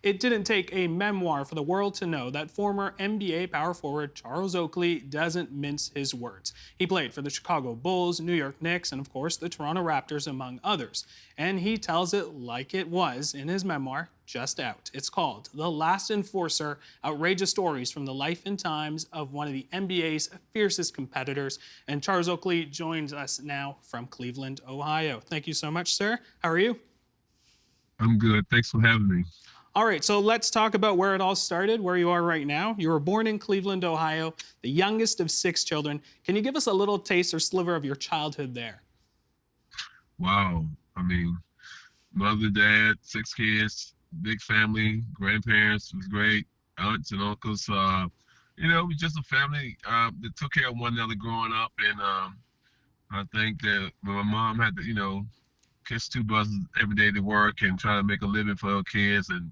It didn't take a memoir for the world to know that former NBA power forward Charles Oakley doesn't mince his words. He played for the Chicago Bulls, New York Knicks, and of course the Toronto Raptors, among others. And he tells it like it was in his memoir, just out. It's called The Last Enforcer: Outrageous Stories from the Life and Times of One of the NBA's Fiercest Competitors. And Charles Oakley joins us now from Cleveland, Ohio. Thank you so much, sir. How are you? I'm good. Thanks for having me. All right, so let's talk about where it all started, where you are right now. You were born in Cleveland, Ohio, the youngest of 6 children. Can you give us a little taste or sliver of your childhood there? Wow. I mean, mother, dad, 6 kids, big family, grandparents was great, aunts and uncles. It was just a family that took care of one another growing up. And I think that my mom had to, catch two buses every day to work and try to make a living for her kids. And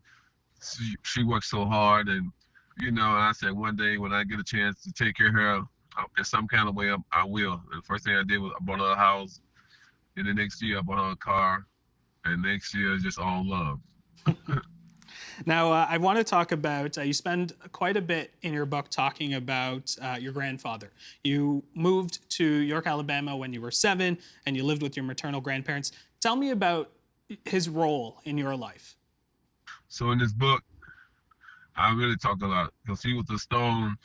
she worked so hard. And, I said one day when I get a chance to take care of her in some kind of way, I will. And the first thing I did was I bought her a house. And the next year I bought her a car. And next year it's just all love. Now, I want to talk about, you spend quite a bit in your book talking about your grandfather. You moved to York, Alabama when you were 7, and you lived with your maternal grandparents. Tell me about his role in your life. So in this book, I really talked a lot because he was the stone.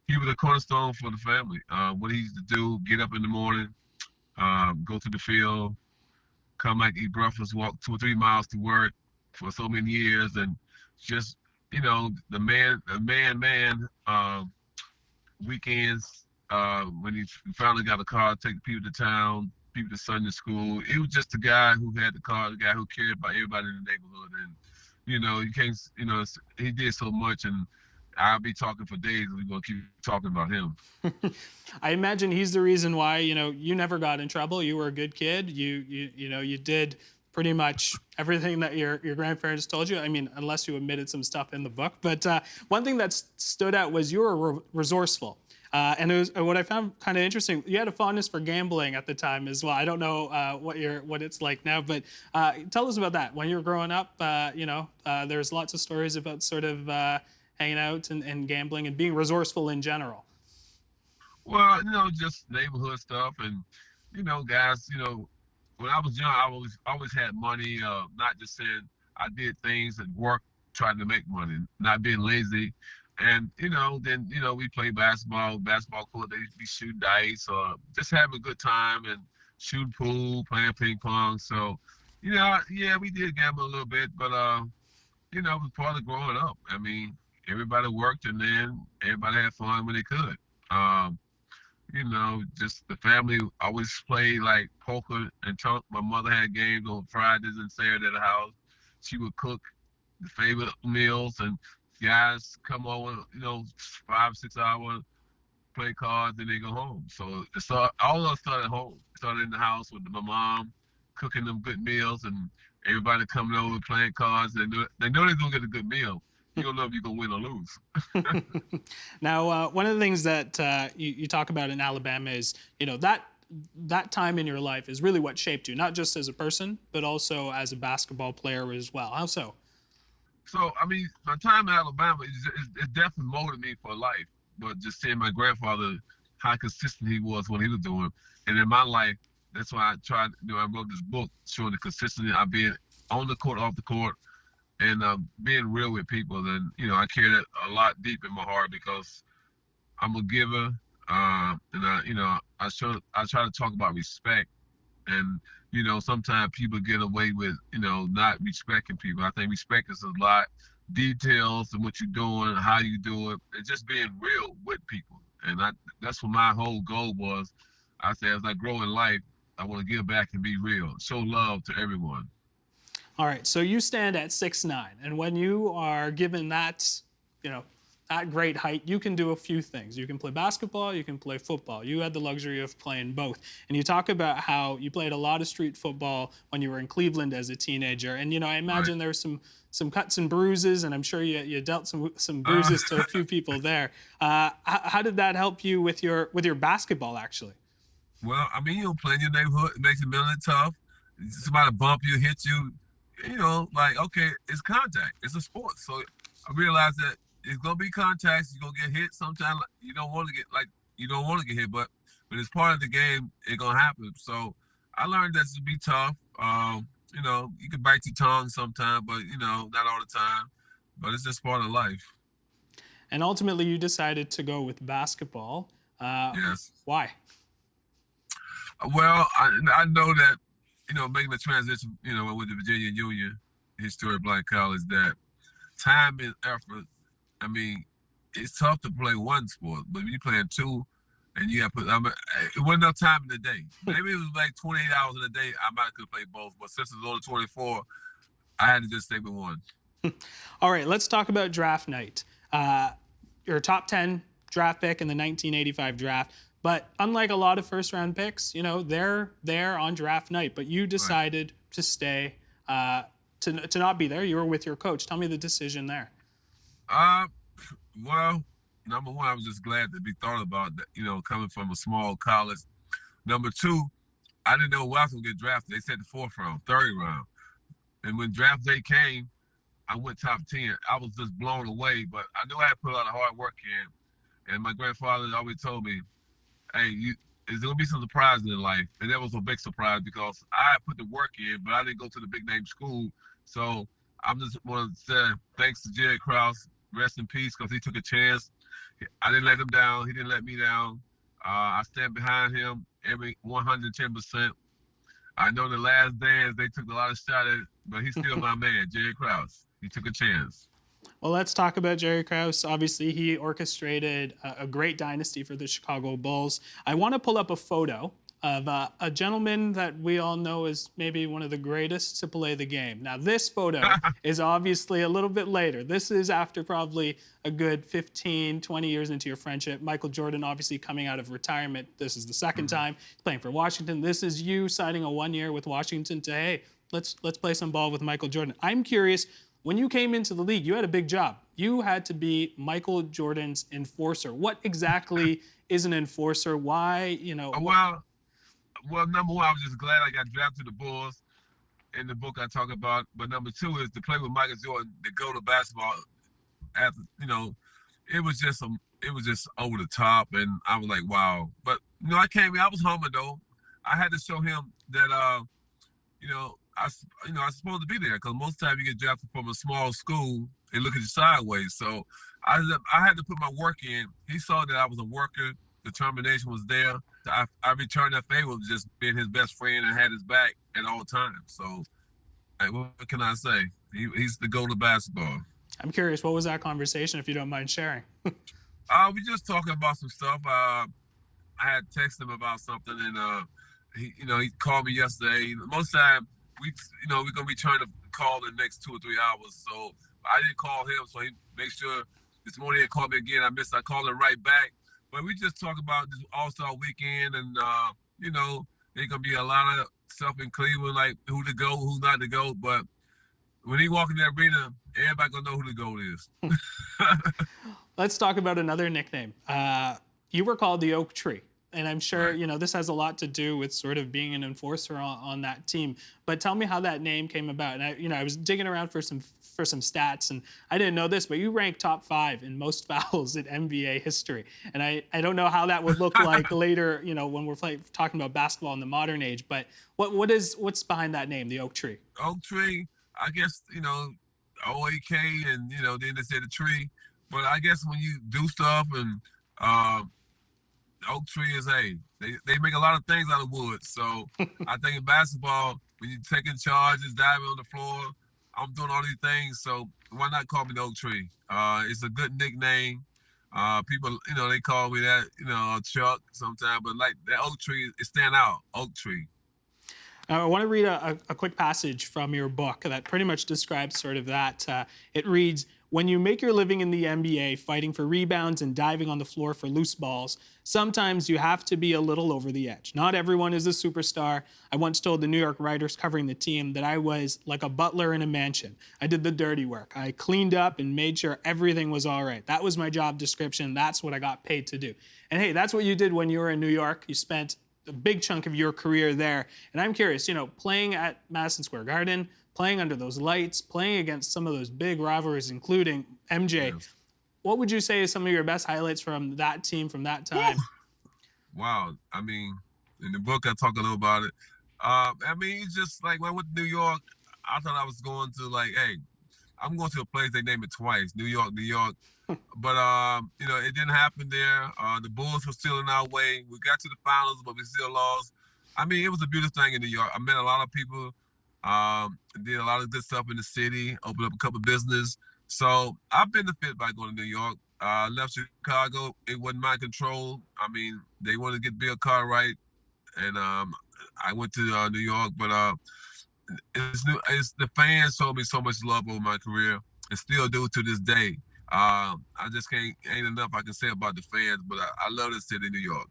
He was a cornerstone for the family. What he used to do: get up in the morning, go to the field, come back, eat breakfast, walk 2 or 3 miles to work for so many years, and just the man. Weekends when he finally got a car, take people to town, people to Sunday school. It was just the guy who had the car, the guy who cared about everybody in the neighborhood, and you can't, he did so much, and I'll be talking for days. We're gonna keep talking about him. I imagine he's the reason why, you never got in trouble. You were a good kid. You did pretty much everything that your grandparents told you. I mean, unless you omitted some stuff in the book. But one thing that stood out was you were resourceful. And it was what I found kind of interesting. You had a fondness for gambling at the time as well. I don't know what it's like now, but tell us about that. When you were growing up, there's lots of stories about sort of hanging out and gambling and being resourceful in general. Well, just neighborhood stuff, and guys, when I was young, I always had money. Not just saying I did things and work, trying to make money, not being lazy. And then we play basketball court. They be shooting dice, or just having a good time and shooting pool, playing ping pong. So, yeah, we did gamble a little bit, but it was part of growing up. I mean, everybody worked, and then everybody had fun when they could. Um, just the family always played like poker and talk. My mother had games on Fridays and Saturdays at the house. She would cook the favorite meals, and guys come over, 5, 6 hours, play cards, and they go home. So all of us started at home. Started in the house with my mom cooking them good meals, and everybody coming over playing cards. They know they're gonna get a good meal. You don't know if you're gonna win or lose. Now, one of the things that you talk about in Alabama is, that time in your life is really what shaped you, not just as a person, but also as a basketball player as well. How so? So, I mean, my time in Alabama is definitely molded me for life. But just seeing my grandfather, how consistent he was when he was doing, and in my life, that's why I tried. I wrote this book showing the consistency I've been on the court, off the court, and being real with people. And I carry that a lot deep in my heart because I'm a giver, and I try to talk about respect. And sometimes people get away with not respecting people. I think respect is a lot details and what you're doing, how you do it, and just being real with people. And that's what my whole goal was. I said, as I grow in life, I want to give back and be real, show love to everyone. All right, so you stand at 6'9", and when you are given that, that great height, you can do a few things. You can play basketball, you can play football. You had the luxury of playing both. And you talk about how you played a lot of street football when you were in Cleveland as a teenager. And I Right. imagine there were some cuts and bruises, and I'm sure you dealt some bruises to a few people there. How did that help you with your basketball, actually? Well, I mean, play in your neighborhood, it makes it mentally tough. Somebody bump you, hit you, like, okay, it's contact. It's a sport. So I realized that it's gonna be contacts. You're gonna get hit. Sometimes you don't want to get you don't want to get hit, but it's part of the game. It's gonna happen. So I learned that to be tough. You can bite your tongue sometimes, but not all the time. But it's just part of life. And ultimately, you decided to go with basketball. Yes. Why? Well, I know that making the transition, with the Virginia Union, historic black college, that time and effort. I mean, it's tough to play one sport, but when you're playing two, and you got to put, it wasn't enough time in the day. Maybe it was like 28 hours in a day. I might could play both, but since it was only 24, I had to just stay with one. All right, let's talk about draft night. You're a top 10 draft pick in the 1985 draft, but unlike a lot of first round picks, they're there on draft night, but you decided to stay, to not be there. You were with your coach. Tell me the decision there. Well, number one, I was just glad to be thought about that, coming from a small college. Number two, I didn't know who else would get drafted. They said the fourth round, third round. And when draft day came, I went top 10. I was just blown away, but I knew I had put a lot of hard work in. And my grandfather always told me, hey, there's going to be some surprises in life. And that was a big surprise because I put the work in, but I didn't go to the big name school. So I'm just want to say thanks to Jerry Krause, rest in peace, because he took a chance. I didn't let him down. He didn't let me down. I stand behind him every 110%. I know the last dance, they took a lot of shots at it, but he's still my man, Jerry Krause. He took a chance. Well, let's talk about Jerry Krause. Obviously, he orchestrated a great dynasty for the Chicago Bulls. I want to pull up a photo of a gentleman that we all know is maybe one of the greatest to play the game. Now, this photo is obviously a little bit later. This is after probably a good 15, 20 years into your friendship. Michael Jordan obviously coming out of retirement. This is the second time he's playing for Washington. This is you signing a 1 year with Washington to, hey, let's play some ball with Michael Jordan. I'm curious, when you came into the league, you had a big job. You had to be Michael Jordan's enforcer. What exactly is an enforcer? Why, Well, number one, I was just glad I got drafted to the Bulls in the book I talk about. But number two is to play with Michael Jordan, to go to basketball. After it was just over the top, and I was like, wow. But I came in, I was humble though. I had to show him that I was supposed to be there because most of the time you get drafted from a small school, they look at you sideways. So I had to put my work in. He saw that I was a worker. Determination was there. I returned that favor with just being his best friend and had his back at all times. So what can I say? He's the go to basketball. I'm curious, what was that conversation, if you don't mind sharing? We just talking about some stuff. I had texted him about something, and he called me yesterday. Most time we're gonna be trying to call the next 2 or 3 hours. So I didn't call him, so he make sure this morning he called me again. I called him right back. But we just talk about this All-Star weekend, and there's gonna be a lot of stuff in Cleveland, like who to go, who not to go. But when he walk in the arena, everybody gonna know who the GOAT is. Let's talk about another nickname. You were called the Oak Tree. And I'm sure, Right. This has a lot to do with sort of being an enforcer on that team. But tell me how that name came about. And I was digging around for some stats, and I didn't know this, but you ranked top 5 in most fouls in NBA history. And I don't know how that would look like later, when we're talking about basketball in the modern age. But what's behind that name, the Oak Tree? Oak Tree, I guess, OAK, and then they say the tree. But I guess when you do stuff and Oak Tree is they make a lot of things out of wood. So I think in basketball, when you're taking charges, diving on the floor, I'm doing all these things. So why not call me the Oak Tree? It's a good nickname. People, they call me that, Chuck sometimes, but like that Oak Tree, it stand out. Oak Tree. I want to read a quick passage from your book that pretty much describes sort of that. It reads, when you make your living in the NBA fighting for rebounds and diving on the floor for loose balls, sometimes you have to be a little over the edge. Not everyone is a superstar. I once told the New York writers covering the team that I was like a butler in a mansion. I did the dirty work. I cleaned up and made sure everything was all right. That was my job description. That's what I got paid to do. And hey, that's what you did when you were in New York. You spent a big chunk of your career there. And I'm curious, playing at Madison Square Garden, playing under those lights, playing against some of those big rivalries, including MJ. Yes. What would you say is some of your best highlights from that team from that Woo! time? Wow. I mean, in the book, I talk a little about it. I mean, it's just like when I went to New York, I thought I was going to like, hey, I'm going to a place they named it twice, New York, New York. But it didn't happen there. The Bulls were still in our way. We got to the finals, but we still lost. I mean, it was a beautiful thing in New York. I met a lot of people. Did a lot of good stuff in the city. Opened up a couple of business. So I've benefited by going to New York. Left Chicago. It wasn't my control. I mean, they wanted to get Bill Cartwright, and I went to New York. But it's the fans showed me so much love over my career, and still do to this day. I just ain't enough I can say about the fans, but I love the city of New York.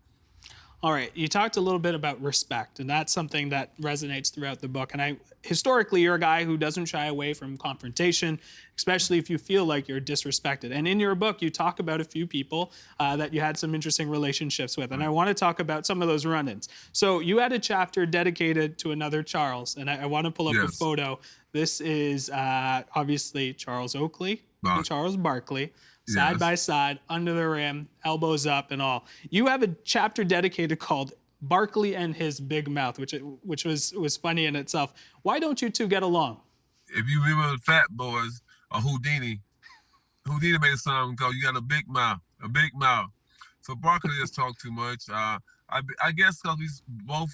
All right, you talked a little bit about respect, and that's something that resonates throughout the book. And historically, you're a guy who doesn't shy away from confrontation, especially if you feel like you're disrespected. And in your book, you talk about a few people that you had some interesting relationships with, and I want to talk about some of those run-ins. So you had a chapter dedicated to another Charles, and I want to pull up a photo. This is obviously Charles Oakley and Charles Barkley, side by side, under the rim, elbows up and all. You have a chapter dedicated called Barkley and His Big Mouth, which was funny in itself. Why don't you two get along? If you remember the Fat Boys or Houdini made a song called "You Got a Big Mouth," a big mouth. So Barkley just talked too much. I guess because we both,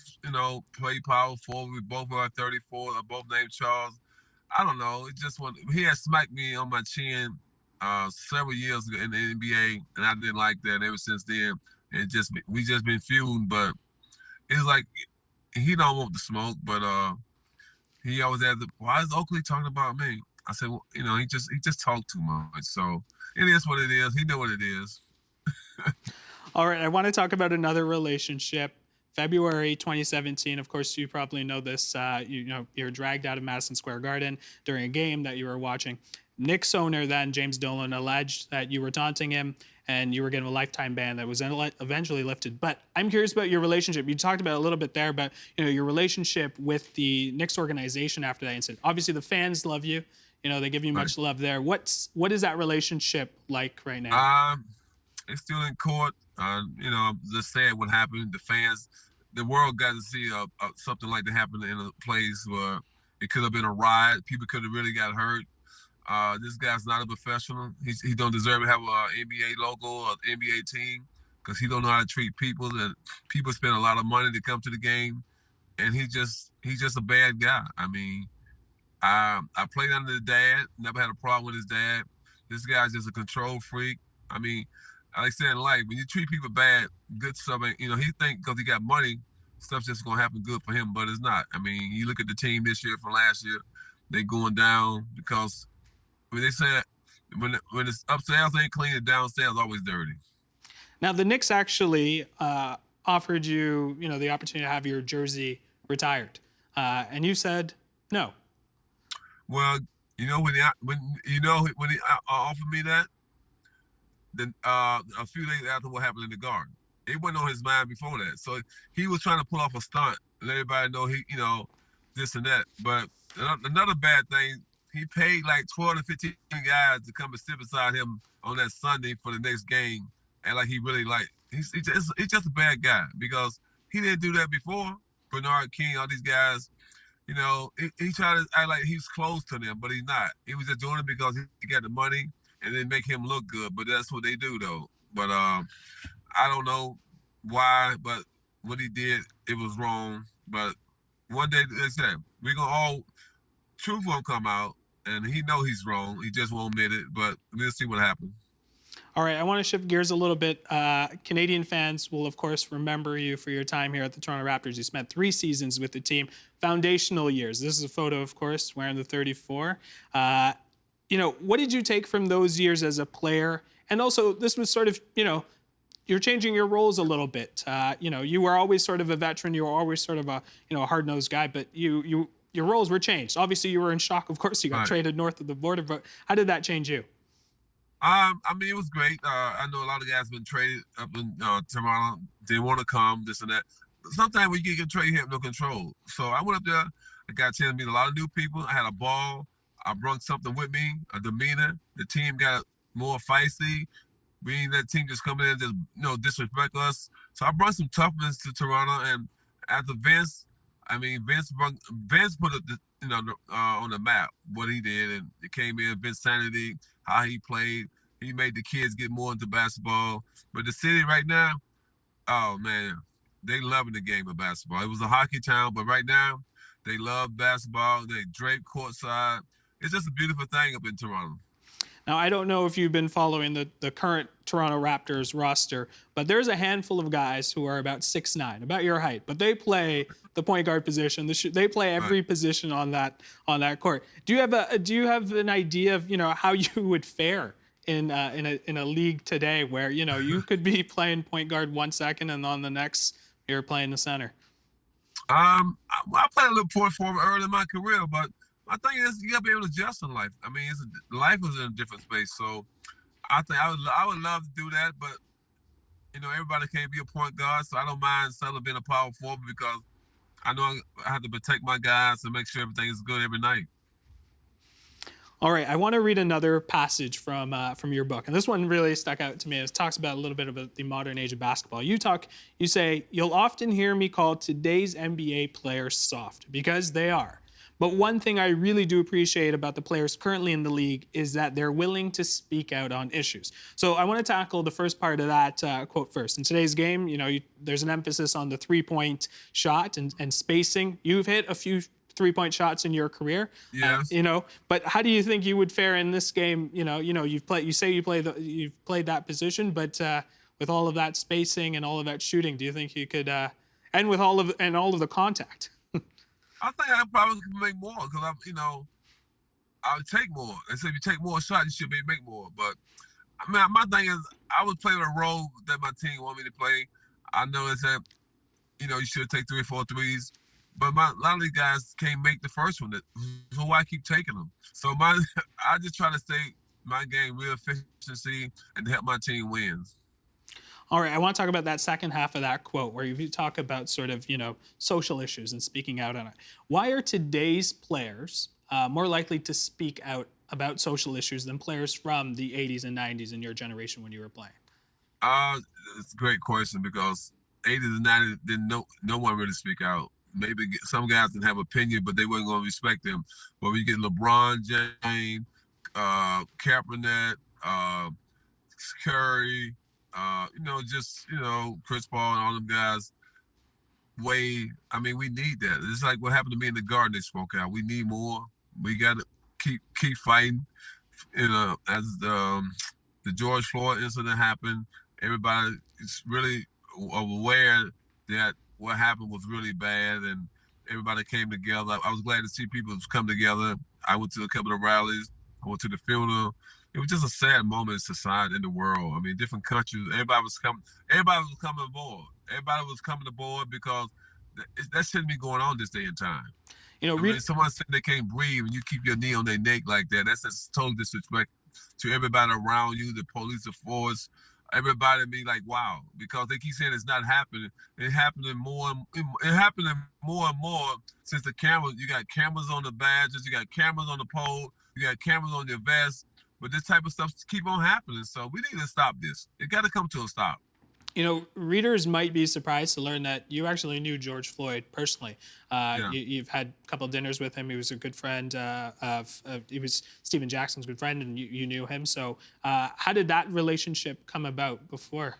play power forward. We both are 34. Both named Charles. I don't know. It just he had smacked me on my chin several years ago in the NBA, and I didn't like that. And ever since then, we just been feuding. But it's like he don't want the smoke, but he always has why is Oakley talking about me? I said, well, he just talked too much. So it is what it is. He know what it is. All right, I want to talk about another relationship. February 2017. Of course, you probably know this. You're dragged out of Madison Square Garden during a game that you were watching. Knicks owner then, James Dolan, alleged that you were taunting him and you were given a lifetime ban that was eventually lifted. But I'm curious about your relationship. You talked about it a little bit there, but your relationship with the Knicks organization after that incident. Obviously, the fans love you. They give you much love there. What is that relationship like right now? It's still in court. Just saying what happened. The fans, the world got to see something like that happen in a place where it could have been a riot. People could have really got hurt. This guy's not a professional. He don't deserve to have an NBA logo or NBA team because he don't know how to treat people. And people spend a lot of money to come to the game, and he's just a bad guy. I mean, I played under the dad. Never had a problem with his dad. This guy's just a control freak. I mean, like I said in life, when you treat people bad, good stuff, he think because he got money, stuff's just gonna happen good for him, but it's not. I mean, you look at the team this year from last year, they going down because when they said when it's upstairs ain't clean, and downstairs always dirty. Now, the Knicks actually offered you, the opportunity to have your jersey retired, and you said no. Well, when he offered me that, then a few days after what happened in the Garden, it wasn't on his mind before that. So he was trying to pull off a stunt, let everybody know this and that. But another bad thing, he paid like 12 to 15 guys to come and sit beside him on that Sunday for the next game, and like he really he's just a bad guy because he didn't do that before. Bernard King, all these guys, he tried to act like he's close to them, but he's not. He was just doing it because he got the money and then make him look good. But that's what they do, though. But I don't know why, but what he did, it was wrong. But one day, they said, truth won't come out, and he know he's wrong. He just won't admit it, but we'll see what happens. All right, I want to shift gears a little bit. Canadian fans will, of course, remember you for your time here at the Toronto Raptors. You spent 3 seasons with the team, foundational years. This is a photo, of course, wearing the 34. What did you take from those years as a player? And also, this was sort of, you're changing your roles a little bit. You were always sort of a veteran. You were always sort of a, hard-nosed guy, but your roles were changed. Obviously, you were in shock. Of course, you got traded north of the border, but how did that change you? I mean, it was great. I know a lot of guys been traded up in Toronto. They want to come, this and that. Sometimes when you get traded, you have no control. So I went up there, I got a chance to meet a lot of new people. I had a ball. I brought something with me, a demeanor. The team got more feisty. We ain't that team just coming in and just disrespect us. So I brought some toughness to Toronto, and after Vince, I mean Vince put it on the map what he did, and it came in Vince Sanity, how he played. He made the kids get more into basketball. But the city right now, oh man, they loving the game of basketball. It was a hockey town, but right now they love basketball. They drape courtside. It's just a beautiful thing up in Toronto. Now, I don't know if you've been following the current Toronto Raptors roster, but there's a handful of guys who are about 6'9", about your height, but they play the point guard position. They play every position on that court. Do you have an idea of how you would fare in a league today where you could be playing point guard 1 second and on the next you're playing the center? I played a little point forward early in my career, but my thing is you gotta be able to adjust in life. I mean, life is in a different space, so I think I would love to do that, but everybody can't be a point guard, so I don't mind settling being a power forward because I know I have to protect my guys and make sure everything is good every night. All right, I want to read another passage from your book, and this one really stuck out to me. It talks about a little bit about the modern age of basketball. You say, "You'll often hear me call today's NBA players soft because they are. But one thing I really do appreciate about the players currently in the league is that they're willing to speak out on issues." So I want to tackle the first part of that quote first. In today's game, there's an emphasis on the three-point shot and spacing. You've hit a few three-point shots in your career. Yes. But how do you think you would fare in this game? You've played that position, but with all of that spacing and all of that shooting, do you think you could and with all of the contact? I think I probably could make more because I would take more. They say if you take more shots, you should be make more. But I mean, my thing is, I would play the role that my team want me to play. I know it's that you should take 3 or 4 threes, but a lot of these guys can't make the first one. So why keep taking them? So I just try to stay my game real efficiency and help my team win. All right, I want to talk about that second half of that quote where you talk about sort of, social issues and speaking out on it. Why are today's players more likely to speak out about social issues than players from the 80s and 90s in your generation when you were playing? It's a great question because 80s and 90s didn't no one really speak out. Maybe some guys didn't have opinion, but they weren't going to respect them. But when you get LeBron James, Kaepernick, Curry, Chris Paul and all them guys. I mean, we need that. It's like what happened to me in the garden. They spoke out. We need more. We got to keep fighting. As the George Floyd incident happened, everybody is really aware that what happened was really bad, and everybody came together. I was glad to see people come together. I went to a couple of rallies. I went to the funeral. It was just a sad moment in society, in the world. I mean, different countries, everybody was coming aboard. Everybody was coming aboard because that shouldn't be going on this day and time. Someone said they can't breathe and you keep your knee on their neck like that. That's just total disrespect to everybody around you, the police, the force. Everybody be like, wow, because they keep saying it's not happening. It's happening more and more since the cameras. You got cameras on the badges, you got cameras on the pole, you got cameras on your vest. But this type of stuff keep on happening. So we need to stop this. It got to come to a stop. Readers might be surprised to learn that you actually knew George Floyd personally. You've had a couple of dinners with him. He was a good friend he was Stephen Jackson's good friend, and you knew him. So how did that relationship come about before?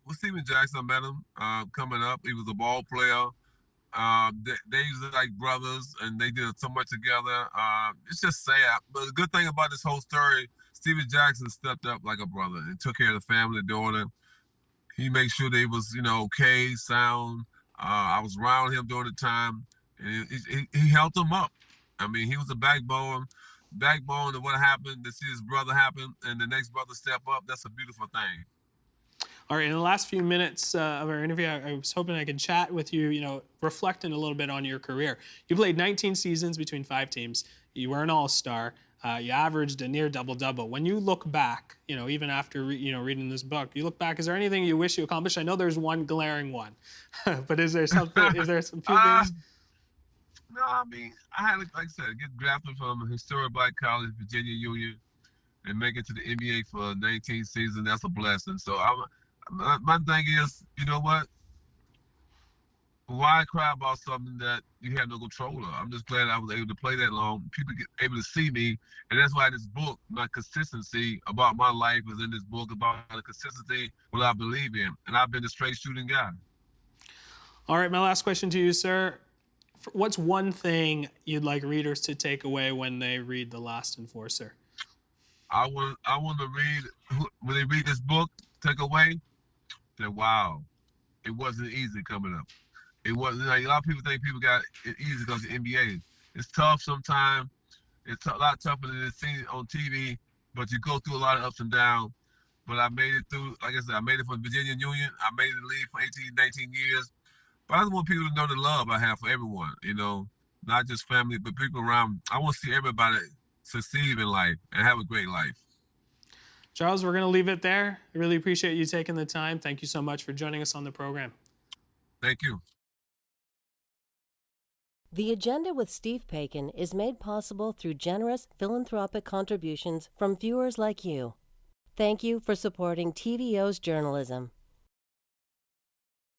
With Stephen Jackson, I met him coming up. He was a ball player. They was like brothers, and they did so much together. It's just sad. But the good thing about this whole story, Stephen Jackson stepped up like a brother and took care of the family, daughter. He made sure they was, okay, sound. I was around him during the time, and he helped them up. I mean, he was the backbone of what happened. To see his brother happen, and the next brother step up, that's a beautiful thing. All right, in the last few minutes of our interview, I was hoping I could chat with you, reflecting a little bit on your career. You played 19 seasons between 5 teams. You were an all-star. You averaged a near double-double. When you look back, even after reading this book, you look back, is there anything you wish you accomplished? I know there's one glaring one, but is there some few things? No, I mean, I had, like I said, get drafted from a historic black college, Virginia Union, and make it to the NBA for 19 seasons. That's a blessing. So my thing is, you know what? Why cry about something that you have no control of? I'm just glad I was able to play that long. People get able to see me, and that's why this book, my consistency about my life, is in this book about the consistency what I believe in, and I've been a straight shooting guy. All right, my last question to you, sir. What's one thing you'd like readers to take away when they read The Last Enforcer? I want to read when they read this book, take away that wow, it wasn't easy coming up. It wasn't like a lot of people think people got it easy because the NBA. It's tough sometimes. It's a lot tougher than it's seen on TV, but you go through a lot of ups and downs. But I made it through, like I said, I made it for the Virginia Union. I made it in the league for 18, 19 years. But I just want people to know the love I have for everyone, not just family, but people around. I want to see everybody succeed in life and have a great life. Charles, we're going to leave it there. I really appreciate you taking the time. Thank you so much for joining us on the program. Thank you. The Agenda with Steve Paikin is made possible through generous philanthropic contributions from viewers like you. Thank you for supporting TVO's journalism.